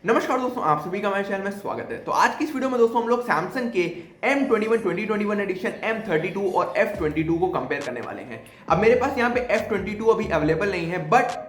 नमस्कार दोस्तों, आप सभी का हमारे चैनल में स्वागत है। तो आज की इस वीडियो में दोस्तों हम लोग सैमसंग के M21 2021 एडिशन M32 और F22 को कंपेयर करने वाले हैं। अब मेरे पास यहाँ पे F22 अभी अवेलेबल नहीं है, बट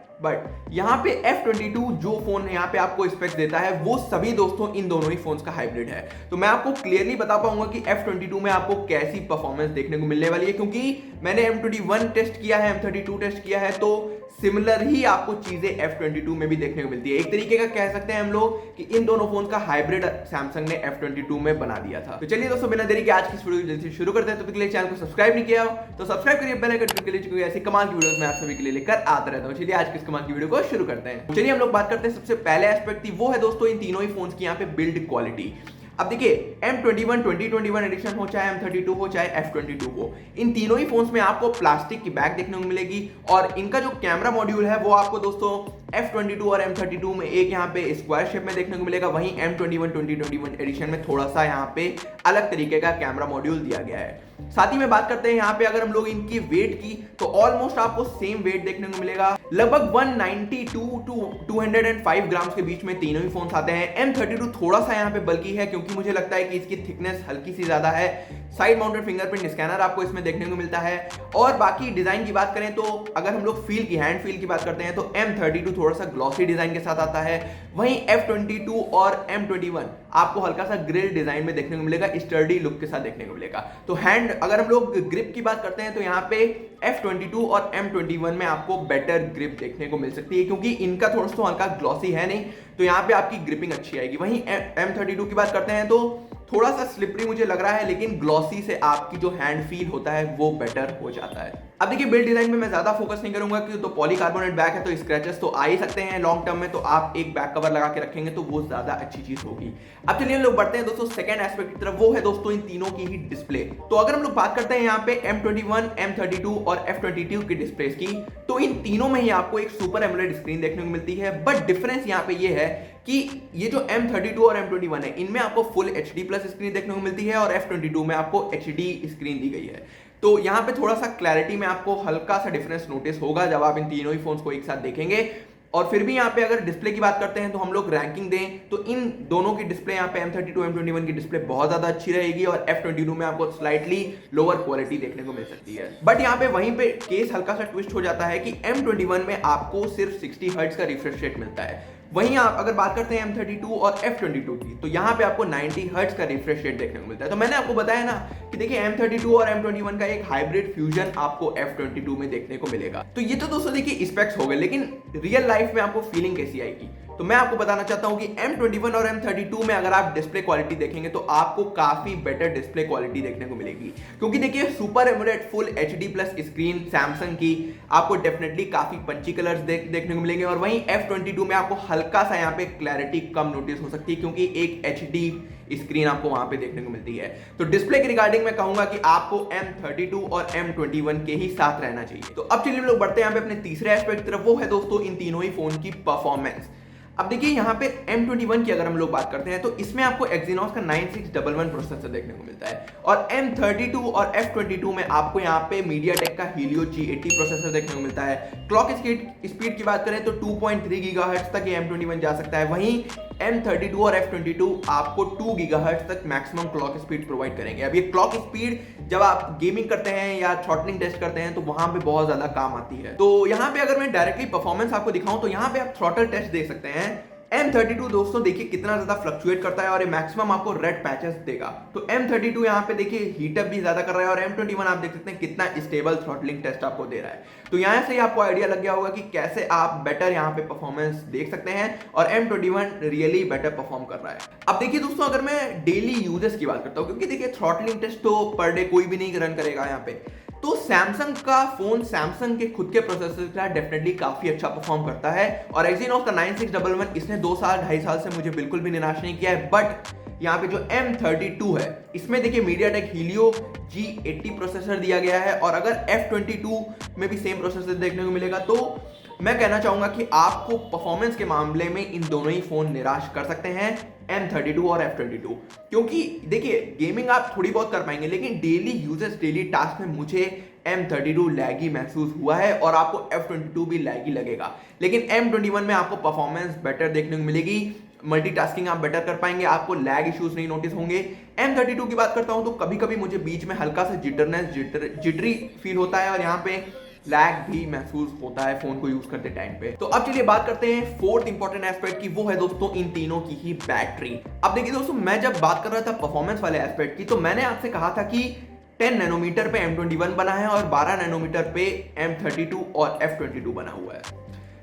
यहाँ पे F22 जो फोन यहाँ पे आपको स्पेक्स देता है वो सभी दोस्तों इन दोनों ही फोन्स का हाइब्रिड है। तो मैं आपको क्लियरली बता पाऊंगा कि F22 में आपको कैसी परफॉर्मेंस देखने को मिलने वाली है, क्योंकि मैंने M21 टेस्ट किया है, M32 टेस्ट किया है, तो सिमिलर ही आपको चीजें F22 में भी देखने को मिलती है। एक तरीके का कह सकते हैं हम लोग कि इन दोनों फोन का हाइब्रिड सैमसंग ने F22 में बना दिया था। तो चलिए दोस्तों, बिना देरी के आज की इस वीडियो को जल्दी शुरू करते हैं। तो पहले चैनल को सब्सक्राइब नहीं किया हो तो सब्सक्राइब करिए, बेल आइकन क्लिक करिए, क्योंकि ऐसी कमाल की वीडियोस मैं आप सभी के लिए लेकर आता रहता हूं। चलिए आज की इस कमाल की वीडियो को शुरू करते हैं। चलिए हम लोग बात करते हैं सबसे पहले एस्पेक्ट की, वो है दोस्तों इन तीनों ही फोन्स की यहाँ पे बिल्ड क्वालिटी। अब देखिए M21 2021 एडिशन हो चाहे M32 हो चाहे F22 हो, इन तीनों ही फोन्स में आपको प्लास्टिक की बैक देखने को मिलेगी और इनका जो कैमरा मॉड्यूल है वो आपको दोस्तों F22 और M32 में एक यहाँ पे स्क्वायर शेप में देखने को मिलेगा, वहीं M21 2021 एडिशन में थोड़ा सा यहाँ पे अलग तरीके का कैमरा मॉड्यूल दिया गया है। साथ ही में बात करते हैं यहाँ पे अगर हम लोग इनकी वेट की तो ऑलमोस्ट आपको सेम वेट देखने को मिलेगा, लगभग 192 टू 205 ग्राम के बीच में तीनों ही फोन्स आते हैं। M32 थोड़ा सा यहाँ पे बल्कि है क्योंकि मुझे लगता है कि इसकी थिकनेस हल्की सी ज्यादा है। साइड माउंटेड फिंगरप्रिंट स्कैनर आपको इसमें देखने को मिलता है। और बाकी डिजाइन की बात करें तो अगर हम लोग फील की, हैंड फील की बात करते हैं तो M32 थोड़ा सा ग्लॉसी डिजाइन के साथ आता है, वहीं F22 और M21 आपको हल्का सा ग्रिल डिजाइन में देखने को मिलेगा, स्टर्डी लुक के साथ देखने को मिलेगा। तो हैंड अगर हम लोग ग्रिप की बात करते हैं तो यहाँ पे F22 और M21 में आपको बेटर ग्रिप देखने को मिल सकती है, क्योंकि इनका थोड़ा सा हल्का ग्लॉसी है नहीं, तो यहाँ पे आपकी ग्रिपिंग अच्छी आएगी। वहीं M32 की बात करते हैं तो थोड़ा सा स्लिपरी मुझे लग रहा है, लेकिन ग्लॉसी से आपकी जो हैंड फील होता है वो बेटर हो जाता है। अब देखिए बिल्ड डिजाइन में मैं ज्यादा फोकस नहीं करूंगा, क्योंकि तो पॉलीकार्बोनेट बैक है तो स्क्रैचेस तो आ ही सकते हैं लॉन्ग टर्म में, तो आप एक बैक कवर लगा के रखेंगे तो वो ज्यादा अच्छी चीज होगी। अब चलिए हम लोग बढ़ते हैं दोस्तों सेकंड एस्पेक्ट की तरफ, वो है दोस्तों इन तीनों की ही डिस्प्ले। तो अगर हम लोग बात करते हैं यहाँ पे M21, M32 और F22 की डिस्प्ले की, तो इन तीनों में ही आपको एक सुपर एमोलेड स्क्रीन देखने को मिलती है। बट डिफरेंस यहाँ पे ये है कि ये जो M32 और M21 है इनमें आपको फुल HD प्लस स्क्रीन देखने को मिलती है और F22 में आपको HD स्क्रीन दी गई है। तो यहाँ पे थोड़ा सा क्लैरिटी में आपको हल्का सा डिफरेंस नोटिस होगा जब आप इन तीनों ही फोन्स को एक साथ देखेंगे। और फिर भी यहाँ पे अगर डिस्प्ले की बात करते हैं तो हम लोग रैंकिंग दें तो इन दोनों की डिस्प्ले यहाँ पे M32 M21 की डिस्प्ले बहुत ज्यादा अच्छी रहेगी और F22 में आपको स्लाइटली लोअर क्वालिटी देखने को मिल सकती है। बट यहाँ पे वहीं पे केस हल्का सा ट्विस्ट हो जाता है कि M21 में आपको सिर्फ 60 हर्ट्ज का रिफ्रेश रेट मिलता है, वहीं आप अगर बात करते हैं M32 और F22 की तो यहाँ पे आपको 90 हर्ट्ज का रिफ्रेश रेट देखने को मिलता है। तो मैंने आपको बताया ना कि देखिए M32 और M21 का एक हाइब्रिड फ्यूजन आपको F22 में देखने को मिलेगा। तो ये तो दोस्तों देखिए स्पेक्स हो गए, लेकिन रियल लाइफ में आपको फीलिंग कैसी आएगी? तो मैं आपको बताना चाहता हूं कि M21 और M32 में अगर आप डिस्प्ले क्वालिटी देखेंगे तो आपको काफी बेटर डिस्प्ले क्वालिटी देखने को मिलेगी, क्योंकि देखिए super AMOLED full HD plus screen Samsung की आपको डेफिनेटली काफी पंची कलर्स देखने को मिलेंगे। और वहीं F22 में आपको हल्का सा यहाँ पे क्लैरिटी कम नोटिस हो सकती है, क्योंकि एक HD स्क्रीन आपको वहां पे देखने को मिलती है। तो डिस्प्ले के रिगार्डिंग मैं कहूंगा कि आपको M32 और M21 के ही साथ रहना चाहिए। तो अब चलिए हम लोग बढ़ते हैं यहाँ पे अपने तीसरे एस्पेक्ट की तरफ, वो है दोस्तों इन तीनों ही फोन की परफॉर्मेंस। अब देखिए यहाँ पे M21 की अगर हम लोग बात करते हैं तो इसमें आपको Exynos का 9611 प्रोसेसर देखने को मिलता है और M32 और F22 में आपको यहाँ पे MediaTek का Helio G80 प्रोसेसर देखने को मिलता है। क्लॉक स्पीड की बात करें तो 2.3 गीगाहर्ट्ज तक ये M21 जा सकता है, वहीं M32 और F22 आपको 2 गीगाहर्ट्ज तक मैक्सिमम क्लॉक स्पीड प्रोवाइड करेंगे। अब ये क्लॉक स्पीड जब आप गेमिंग करते हैं या थ्रॉटलिंग टेस्ट करते हैं तो वहां पे बहुत ज्यादा काम आती है। तो यहाँ पे अगर मैं डायरेक्टली परफॉर्मेंस आपको दिखाऊं तो यहाँ पे आप थ्रॉटल टेस्ट देख सकते हैं। M32 दोस्तों देखिए कितना ज्यादा फ्लक्चुएट करता है और ये मैक्सिमम आपको रेड पैचेस देगा। तो M32 यहाँ पे देखिए हीटअप भी ज्यादा कर रहा है और M21 आप देख सकते हैं कितना स्टेबल थ्रॉटलिंग टेस्ट आपको दे रहा है। तो यहाँ से आपको आइडिया लग गया होगा कि कैसे आप बेटर यहाँ पे परफॉर्मेंस देख सकते हैं और M21 रियली बेटर परफॉर्म कर रहा है। अब देखिए दोस्तों अगर मैं डेली यूजेस की बात करता हूँ, क्योंकि देखिए थ्रॉटलिंग टेस्ट तो पर डे कोई भी नहीं रन करेगा यहाँ पे, तो सैमसंग का फोन सैमसंग के खुद के प्रोसेसर के साथ डेफिनेटली काफी अच्छा परफॉर्म करता है और Exynos का 9611 इसने 2 साल 2.5 साल से मुझे बिल्कुल भी निराश नहीं किया है। बट यहाँ पे जो M32 है इसमें देखिए MediaTek Helio G80 प्रोसेसर दिया गया है और अगर F22 में भी सेम प्रोसेसर देखने को मिलेगा तो मैं कहना चाहूंगा कि आपको परफॉर्मेंस के मामले में इन दोनों ही फोन निराश कर सकते हैं, M32 और F22, क्योंकि देखिए गेमिंग आप थोड़ी बहुत कर पाएंगे लेकिन डेली यूजेस डेली टास्क में मुझे M32 लैगी महसूस हुआ है और आपको F22 भी लैगी लगेगा। लेकिन M21 में आपको परफॉर्मेंस बेटर देखने को मिलेगी मल्टीटास्किंग आप बेटर कर पाएंगे, आपको लैग इश्यूज नहीं नोटिस होंगे। M32 की बात करता हूं तो कभी कभी मुझे बीच में हल्का सा जिटरी फील होता है और यहाँ पे लैग भी महसूस होता है फोन को यूज करते टाइम पे। तो अब चलिए बात करते हैं फोर्थ इंपॉर्टेंट एस्पेक्ट की, वो है दोस्तों इन तीनों की ही बैटरी। अब देखिए दोस्तों, मैं जब बात कर रहा था परफॉर्मेंस वाले एस्पेक्ट की तो मैंने आपसे कहा था कि 10 नैनोमीटर पे M21 बना है और 12 नैनोमीटर पे M32 और F22 बना हुआ है।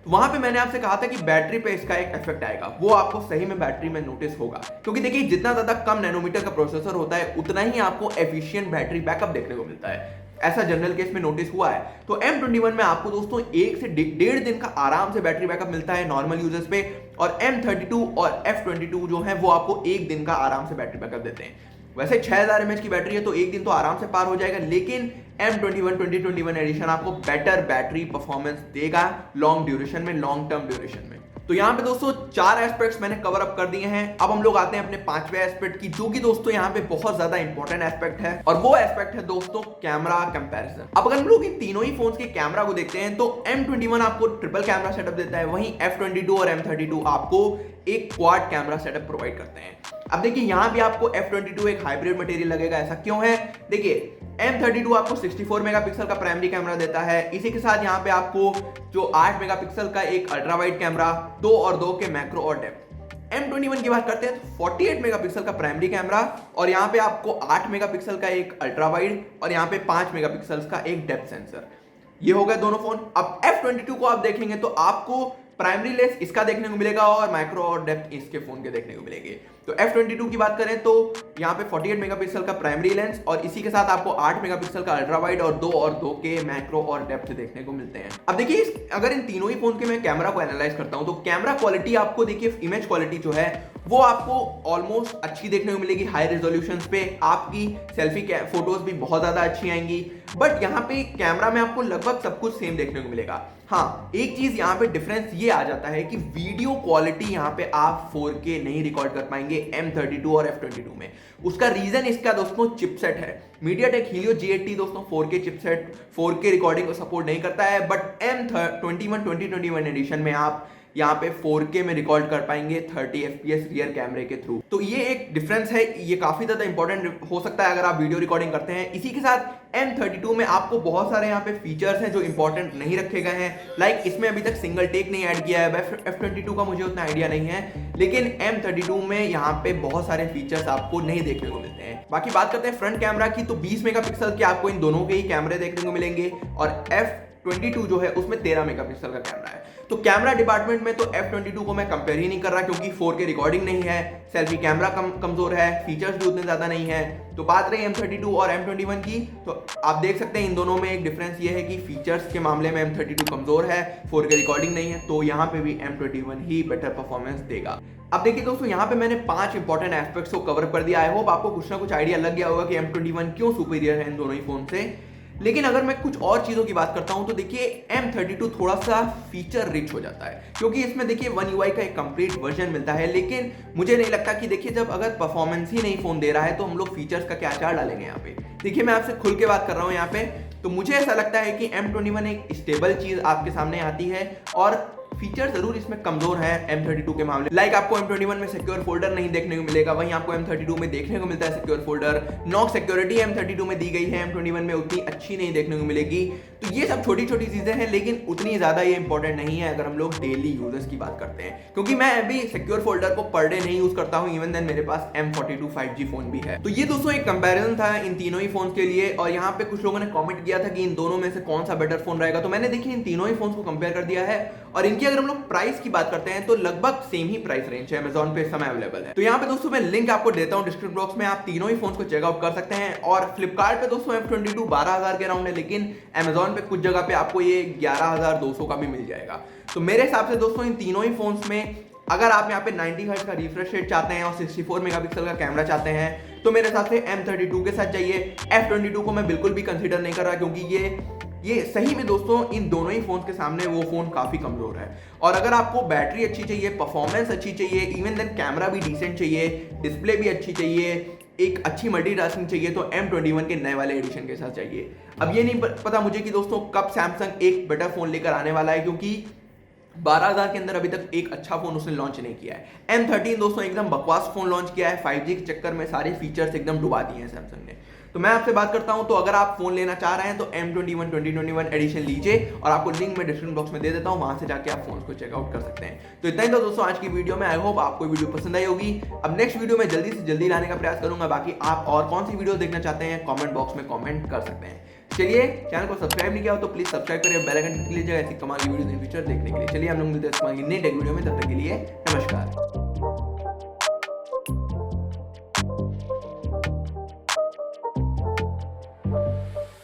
तो वहां पे मैंने आपसे कहा था कि बैटरी पे इसका एक इफेक्ट आएगा, वो आपको सही में बैटरी में नोटिस होगा, क्योंकि देखिए जितना ज्यादा कम नैनोमीटर का प्रोसेसर होता है उतना ही आपको एफिशिएंट बैटरी बैकअप देखने को मिलता है। ऐसा जनरल केस में नोटिस हुआ है। तो M21 में आपको दोस्तों 1 से 1.5 दिन का आराम से बैटरी बैकअप मिलता है नॉर्मल यूजर्स पे, और M32 और F22 जो है वो आपको 1 दिन का आराम से बैटरी बैकअप देते हैं। वैसे 6000 mAh की बैटरी है तो 1 दिन तो आराम से पार हो जाएगा, लेकिन M21 2021 एडिशन आपको बेटर बैटरी परफॉर्मेंस देगा लॉन्ग ड्यूरेशन में, लॉन्ग टर्म ड्यूरेशन में। तो यहाँ पे दोस्तों 4 एस्पेक्ट्स मैंने कवर अप कर दिए हैं। अब हम लोग आते हैं अपने 5वें एस्पेक्ट की, जो कि दोस्तों यहाँ पे बहुत ज्यादा इंपॉर्टेंट एस्पेक्ट है, और वो एस्पेक्ट है दोस्तों कैमरा कंपैरिजन। अब अगर हम लोग इन तीनों ही फोन्स के कैमरा को देखते हैं तो M21 आपको ट्रिपल कैमरा सेटअप देता है, वहीं F22 और M32 आपको एक क्वाड कैमरा सेटअप प्रोवाइड करते हैं। अब देखिए यहाँ भी आपको F22 एक हाइब्रिड मटेरियल लगेगा। ऐसा क्यों है? देखिए M32 आपको 64 मेगापिक्सल का प्राइमरी कैमरा देता है, इसी के साथ यहाँ पे आपको जो 8 मेगापिक्सल का एक अल्ट्रा वाइड कैमरा, 2 और 2 के मैक्रो और डेप्थ। M21 की बात करते हैं तो 48 मेगापिक्सल का प्राइमरी कैमरा, और यहाँ पे आपको 8 मेगापिक्सल का एक अल्ट्रा वाइड और यहाँ पे 5 मेगापिक्सल का एक डेप्थ सेंसर। ये हो गए दोनों फोन। अब F22 को आप देखेंगे तो आपको प्राइमरी लेंस इसका देखने को मिलेगा और माइक्रो और डेप्थ इसके फोन के देखने को मिलेंगे। तो F22 की बात करें तो यहाँ पे 48 मेगापिक्सल का प्राइमरी लेंस और इसी के साथ आपको 8 मेगापिक्सल का अल्ट्रा वाइड और 2 के मैक्रो और डेप्थ देखने को मिलते हैं। अब देखिए अगर इन तीनों ही फोन के मैं कैमरा को एनालाइज करता हूं तो कैमरा क्वालिटी आपको देखिए, इमेज क्वालिटी जो है वो आपको ऑलमोस्ट अच्छी देखने को मिलेगी। हाई रेजोल्यूशन पे आपकी सेल्फी फोटोज भी बहुत ज्यादा अच्छी आएंगी, बट यहाँ पे कैमरा में आपको लगभग सब कुछ सेम देखने को मिलेगा। हाँ, एक चीज यहाँ पे डिफरेंस ये आ जाता है कि वीडियो क्वालिटी यहाँ पे आप 4K नहीं रिकॉर्ड कर पाएंगे M32 और F22 में। उसका रीजन इसका दोस्तों चिपसेट है। MediaTek Helio G80 दोस्तों 4K चिपसेट 4K रिकॉर्डिंग को सपोर्ट नहीं करता है, बट M21 2021 एडिशन में आप यहाँ पे 4K में रिकॉर्ड कर पाएंगे 30 FPS रियर कैमरे के थ्रू। तो ये एक डिफरेंस है, ये काफी ज्यादा इंपॉर्टेंट हो सकता है अगर आप वीडियो रिकॉर्डिंग करते हैं। इसी के साथ M32 में आपको बहुत सारे यहाँ पे फीचर्स हैं जो इंपॉर्टेंट नहीं रखे गए हैं। लाइक इसमें अभी तक सिंगल टेक नहीं ऐड किया है। F22 का मुझे उतना आइडिया नहीं है, लेकिन M32 में यहाँ पे बहुत सारे फीचर्स आपको नहीं देखने को मिलते हैं। बाकी बात करते हैं फ्रंट कैमरा की, तो 20 मेगापिक्सल के आपको इन दोनों के ही कैमरे देखने को मिलेंगे, और F22 जो है उसमें 13 मेगापिक्सल का कैमरा है। तो कैमरा डिपार्टमेंट में तो F22 को मैं कंपेयर ही नहीं कर रहा, क्योंकि 4K रिकॉर्डिंग नहीं है, सेल्फी कैमरा कमजोर है, फीचर्स भी उतने ज्यादा नहीं है। तो बात रही M32 और M21 की, तो आप देख सकते हैं इन दोनों में एक डिफरेंस ये है कि फीचर्स के मामले में M32 कमजोर है, 4K रिकॉर्डिंग नहीं है, तो यहाँ पे भी M21 ही बेटर परफॉर्मेंस देगा। अब देखिए दोस्तों, यहाँ पे मैंने 5 इंपॉर्टेंट एस्पेक्ट्स को कवर कर दिया। आई होप आपको कुछ ना कुछ आइडिया लग गया होगा कि M21 क्यों सुपीरियर है इन दोनों ही फोन से। लेकिन अगर मैं कुछ और चीजों की बात करता हूं तो देखिए M32 थोड़ा सा फीचर रिच हो जाता है, क्योंकि इसमें देखिए One UI का एक कंप्लीट वर्जन मिलता है। लेकिन मुझे नहीं लगता कि देखिए जब अगर परफॉर्मेंस ही नहीं फोन दे रहा है तो हम लोग फीचर्स का क्या चार डालेंगे यहाँ पे। देखिए मैं आपसे खुल के बात कर रहा हूँ यहाँ पे, तो मुझे ऐसा लगता है कि M21 एक स्टेबल चीज आपके सामने आती है, और फीचर जरूर इसमें कमजोर है M32 के मामले। लाइक आपको M21 में सिक्योर फोल्डर नहीं देखने को मिलेगा, वहीं आपको M32 में देखने को मिलता है secure folder. Knock security M32 में दी गई है, M21 में उतनी अच्छी नहीं देखने को मिलेगी। तो ये सब छोटी छोटी चीजें हैं, लेकिन उतनी ज्यादा ये इंपॉर्टेंट नहीं है अगर हम लोग डेली यूजर्स की बात करते हैं, क्योंकि मैं अभी सिक्योर फोल्डर को पर डे नहीं यूज करता हूँ, इवन देन मेरे पास M42 5G फोन भी है। तो ये दोस्तों एक कंपैरिजन था इन तीनों ही फोन के लिए, और यहाँ पे कुछ लोगों ने कॉमेंट किया था कि इन दोनों में से कौन सा बेटर फोन रहेगा। तो मैंने देखिए इन तीनों ही फोन को कंपेयर कर दिया है, और इनकी अगर हम लोग प्राइस की बात करते हैं तो लगभग सेम ही प्राइस रेंज है, Amazon पे इस समय अवेलेबल है। तो यहाँ पे दोस्तों मैं लिंक आपको देता हूँ डिस्क्रिप्शन बॉक्स में, आप तीनों ही फोन्स को चेकआउट कर सकते हैं। और फ्लिपकार्ट पे दोस्तों M22 12,000 के राउंड है, लेकिन Amazon पे कुछ जगह पे आपको ये 11,200 का भी मिल जाएगा। तो मेरे हिसाब से दोस्तों इन तीनों ही फोन्स में अगर आप यहाँ पे 90 हर्ट्ज का रिफ्रेश रेट चाहते हैं और 64 मेगापिक्सल का कैमरा चाहते हैं, तो मेरे हिसाब से M32 के साथ चाहिए। F22 को मैं बिल्कुल भी कंसीडर नहीं कर रहा, क्योंकि ये सही में दोस्तों इन दोनों ही फोन के सामने वो फोन काफी कमजोर है। और अगर आपको बैटरी अच्छी चाहिए, परफॉर्मेंस अच्छी चाहिए, इवन देन कैमरा भी डिसेंट चाहिए, डिस्प्ले भी अच्छी चाहिए, एक अच्छी मल्टीटास्किंग चाहिए, तो M21 के नए वाले एडिशन के साथ चाहिए। अब ये नहीं पता मुझे कि दोस्तों कब सैमसंग एक बेटर फोन लेकर आने वाला है, क्योंकि 12,000 के अंदर अभी तक एक अच्छा फोन उसने लॉन्च नहीं किया है। M13 दोस्तों एकदम बकवास फोन लॉन्च किया है, 5G के चक्कर में सारे फीचर्स एकदम डुबा दिए हैं सैमसंग ने। तो मैं आपसे बात करता हूं, तो अगर आप फोन लेना चाह रहे हैं तो M21 2021 एडिशन लीजिए, और आपको लिंक मैं डिस्क्रिप्शन बॉक्स में दे देता हूं, वहां से जाके आप फोन को चेकआउट कर सकते हैं। तो इतना ही था दोस्तों आज की वीडियो में। आई होप आपको वीडियो पसंद आई होगी। अब नेक्स्ट वीडियो में जल्दी से जल्दी लाने का प्रयास करूंगा। बाकी आप और कौन सी वीडियो देखना चाहते हैं कॉमेंट बॉक्स में कॉमेंट कर सकते हैं। चलिए, चैनल को सब्सक्राइब नहीं किया हो तो प्लीज सब्सक्राइब करिए, बेल आइकन क्लिक कीजिएगा ऐसी कमाल की वीडियो इन फ्यूचर देखने के लिए। चलिए हम लोग मिलते हैं इस टेक वीडियो में, तब तक के लिए नमस्कार।